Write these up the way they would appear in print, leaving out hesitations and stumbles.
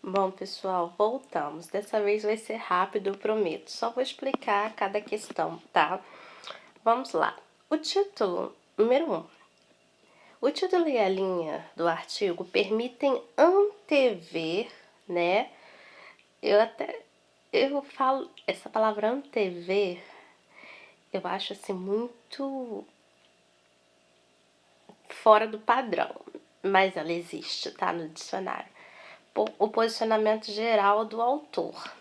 Bom, pessoal, voltamos. Dessa vez vai ser rápido, eu prometo. Só vou explicar cada questão, tá? Vamos lá. O título, número 1. O título e a linha do artigo permitem antever, né? Eu falo essa palavra antever, eu acho assim muito fora do padrão, mas ela existe, tá? No dicionário. O posicionamento geral do autor.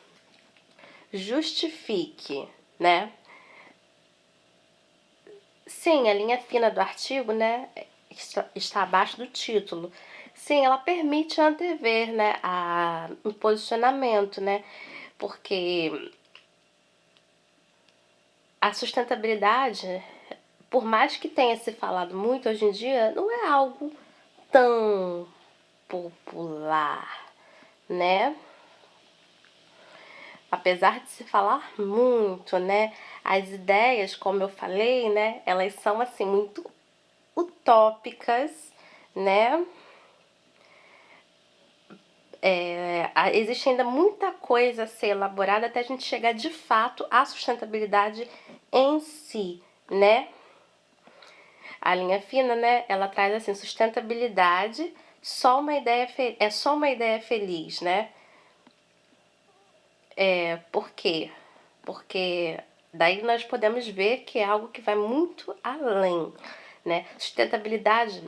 Justifique, né? Sim, a linha fina do artigo, né, está abaixo do título. Sim, ela permite antever, né, o posicionamento, né, porque a sustentabilidade, por mais que tenha se falado muito hoje em dia, não é algo tão popular, né? Apesar de se falar muito, né, as ideias, como eu falei, né, elas são assim muito utópicas, né? Existe ainda muita coisa a ser elaborada até a gente chegar de fato à sustentabilidade em si, né? A linha fina, né? Ela traz assim sustentabilidade, é só uma ideia feliz, né? Por quê? Porque daí nós podemos ver que é algo que vai muito além, né? Sustentabilidade,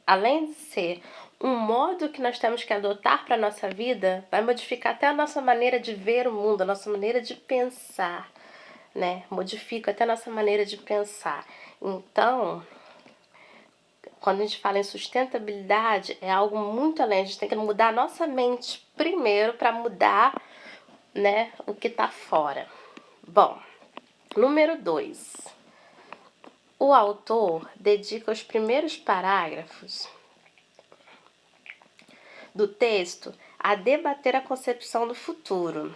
além de ser um modo que nós temos que adotar para a nossa vida, vai modificar até a nossa maneira de ver o mundo, a nossa maneira de pensar, né? Modifica até a nossa maneira de pensar. Então, quando a gente fala em sustentabilidade, é algo muito além. A gente tem que mudar a nossa mente primeiro para mudar, né, o que está fora. Bom, número 2. O autor dedica os primeiros parágrafos do texto a debater a concepção do futuro.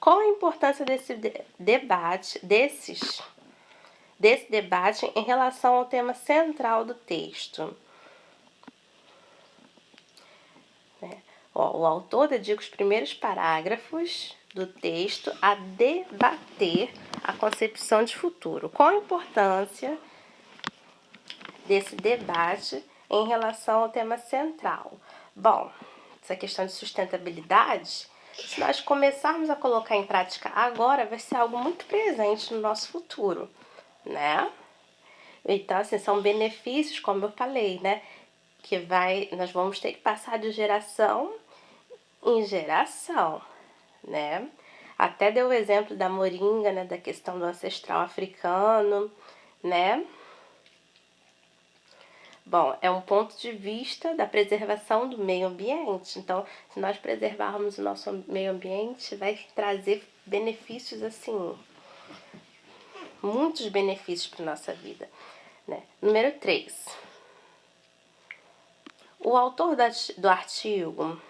Qual a importância desse debate em relação ao tema central do texto? O autor dedica os primeiros parágrafos do texto a debater a concepção de futuro. Qual a importância desse debate em relação ao tema central? Bom, essa questão de sustentabilidade, se nós começarmos a colocar em prática agora, vai ser algo muito presente no nosso futuro, né? Então, assim, são benefícios, como eu falei, né? Nós vamos ter que passar de geração em geração, né? Até deu o exemplo da moringa, né? Da questão do ancestral africano, né? Bom, é um ponto de vista da preservação do meio ambiente. Então, se nós preservarmos o nosso meio ambiente, vai trazer benefícios, assim, muitos benefícios para nossa vida, né? Número 3. O autor do artigo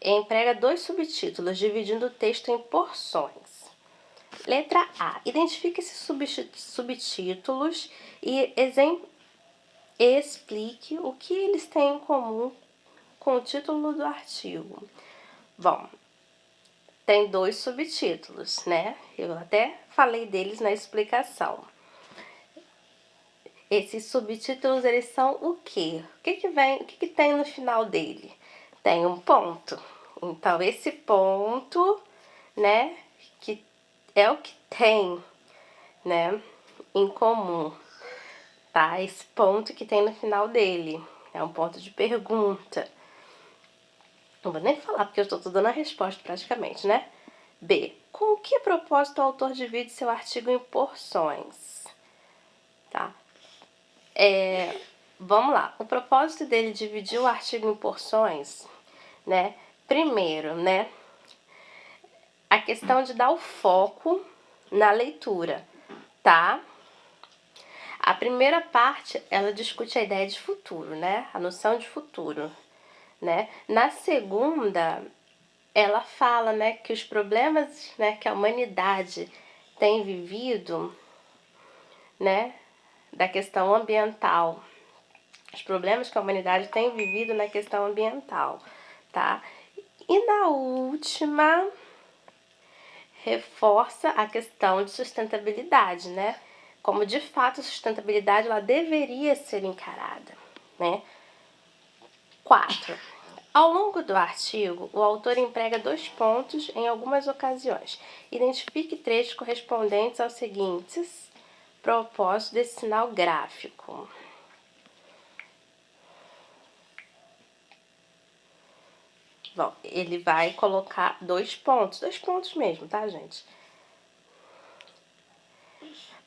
emprega 2 subtítulos, dividindo o texto em porções. Letra A. Identifique esses subtítulos e explique o que eles têm em comum com o título do artigo. Bom, tem 2 subtítulos, né? Eu até falei deles na explicação. Esses subtítulos, eles são o quê? O que tem no final dele? Tem um ponto. Então, esse ponto, né, que é o que tem, né, em comum, tá? Esse ponto que tem no final dele. É um ponto de pergunta. Não vou nem falar, porque eu estou dando a resposta praticamente, né? B. Com que propósito o autor divide seu artigo em porções? Tá? Vamos lá. O propósito dele dividir o artigo em porções, né? Primeiro, né? A questão de dar o foco na leitura, tá? A primeira parte, ela discute a ideia de futuro, né? A noção de futuro, né? Na segunda, ela fala, né, que os problemas, né, que a humanidade tem vivido, né, da questão ambiental, os problemas que a humanidade tem vivido na questão ambiental, tá? E na última, reforça a questão de sustentabilidade, né? Como de fato a sustentabilidade ela deveria ser encarada, né? 4. Ao longo do artigo, o autor emprega 2 pontos em algumas ocasiões. Identifique trechos correspondentes aos seguintes propósitos desse sinal gráfico. Bom, ele vai colocar 2 pontos mesmo, tá, gente?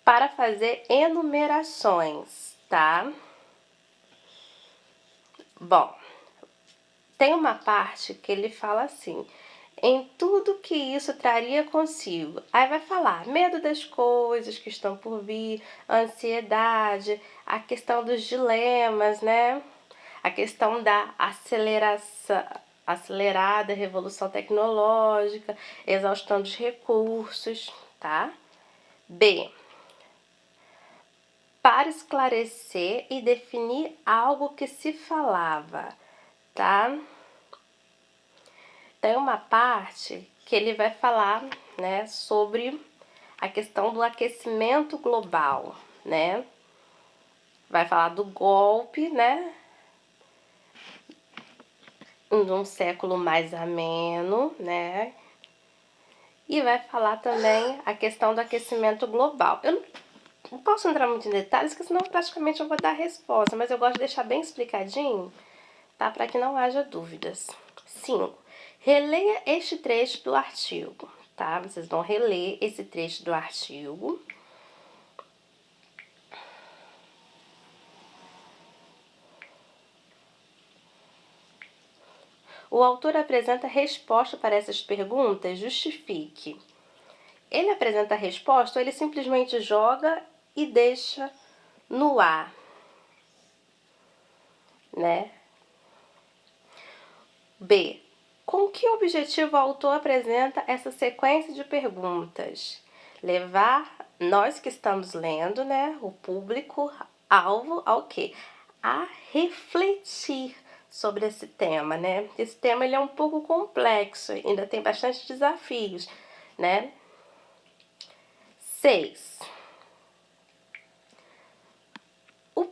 Para fazer enumerações, tá? Bom, tem uma parte que ele fala assim: em tudo que isso traria consigo. Aí vai falar medo das coisas que estão por vir, ansiedade, a questão dos dilemas, né? A questão da acelerada revolução tecnológica, exaustão dos recursos, tá? B. Para esclarecer e definir algo que se falava, tá? Tem uma parte que ele vai falar, né, sobre a questão do aquecimento global, né? Vai falar do golpe, né? De um século mais ameno, né? E vai falar também a questão do aquecimento global. Eu não posso entrar muito em detalhes, porque senão praticamente eu vou dar a resposta, mas eu gosto de deixar bem explicadinho, tá? Para que não haja dúvidas. 5. Releia este trecho do artigo, tá? Vocês vão reler esse trecho do artigo. O autor apresenta resposta para essas perguntas? Justifique. Ele apresenta a resposta ou ele simplesmente joga e deixa no ar, né? B. Com que objetivo o autor apresenta essa sequência de perguntas? Levar nós que estamos lendo, né, o público-alvo ao quê? A refletir sobre esse tema, né? Esse tema ele é um pouco complexo, ainda tem bastante desafios, né? 6. O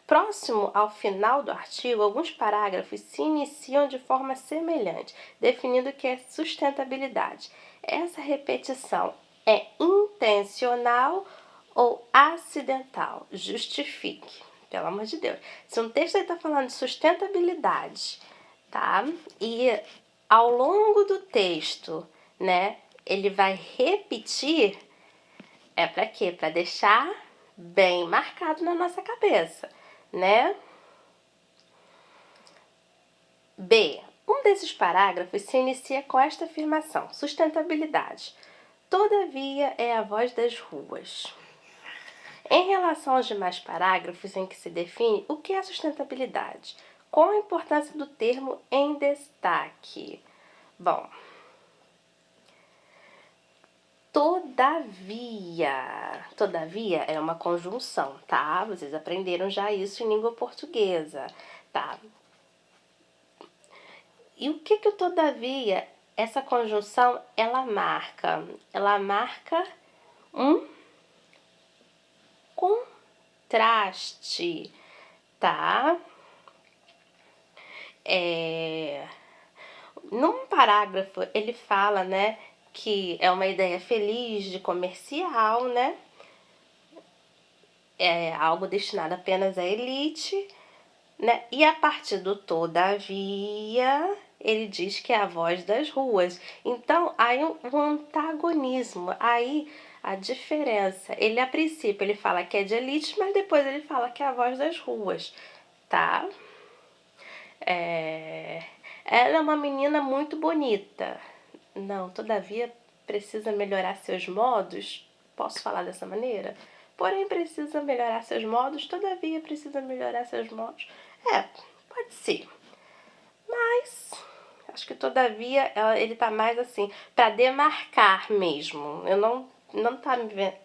próximo ao final do artigo, alguns parágrafos se iniciam de forma semelhante, definindo o que é sustentabilidade. Essa repetição é intencional ou acidental? Justifique, pelo amor de Deus. Se um texto está falando de sustentabilidade, tá? E ao longo do texto, né, ele vai repetir, é para quê? Para deixar bem marcado na nossa cabeça, né? B. Um desses parágrafos se inicia com esta afirmação: sustentabilidade. Todavia é a voz das ruas. Em relação aos demais parágrafos em que se define o que é sustentabilidade, qual a importância do termo em destaque? Bom, todavia é uma conjunção, tá? Vocês aprenderam já isso em língua portuguesa, tá? E o que o todavia, essa conjunção, ela marca? Ela marca um contraste, tá? Num parágrafo, ele fala, né, que é uma ideia feliz de comercial, né? É algo destinado apenas à elite, né? E a partir do todavia, ele diz que é a voz das ruas. Então, aí um antagonismo, aí a diferença. Ele, a princípio, ele fala que é de elite, mas depois ele fala que é a voz das ruas, tá? Ela é uma menina muito bonita. Não, todavia, precisa melhorar seus modos. Posso falar dessa maneira? Porém, precisa melhorar seus modos, todavia precisa melhorar seus modos. Pode ser. Mas acho que todavia ele tá mais assim, para demarcar mesmo. Eu não tá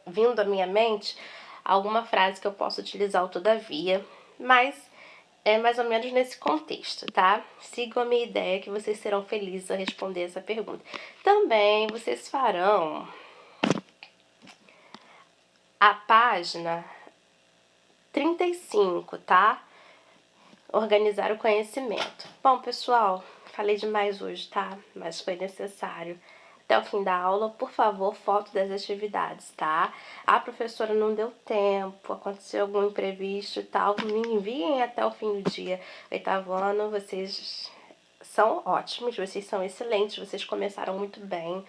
vindo à minha mente alguma frase que eu possa utilizar o todavia, mas é mais ou menos nesse contexto, tá? Sigam a minha ideia que vocês serão felizes ao responder essa pergunta. Também vocês farão a página 35, tá? Organizar o conhecimento. Bom, pessoal, falei demais hoje, tá? Mas foi necessário. Até o fim da aula, por favor, foto das atividades, tá? A professora não deu tempo, aconteceu algum imprevisto e tal, me enviem até o fim do dia. Oitavo ano, vocês são ótimos, vocês são excelentes, vocês começaram muito bem.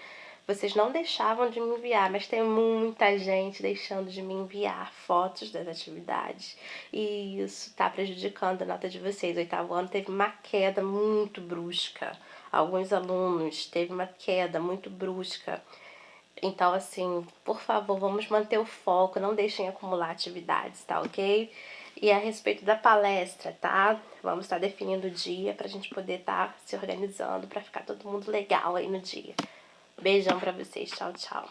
Vocês não deixavam de me enviar, mas tem muita gente deixando de me enviar fotos das atividades. E isso tá prejudicando a nota de vocês. O oitavo ano teve uma queda muito brusca. Alguns alunos teve uma queda muito brusca. Então, assim, por favor, vamos manter o foco, não deixem acumular atividades, tá ok? E a respeito da palestra, tá? Vamos estar definindo o dia pra gente poder estar se organizando pra ficar todo mundo legal aí no dia. Beijão pra vocês, tchau, tchau.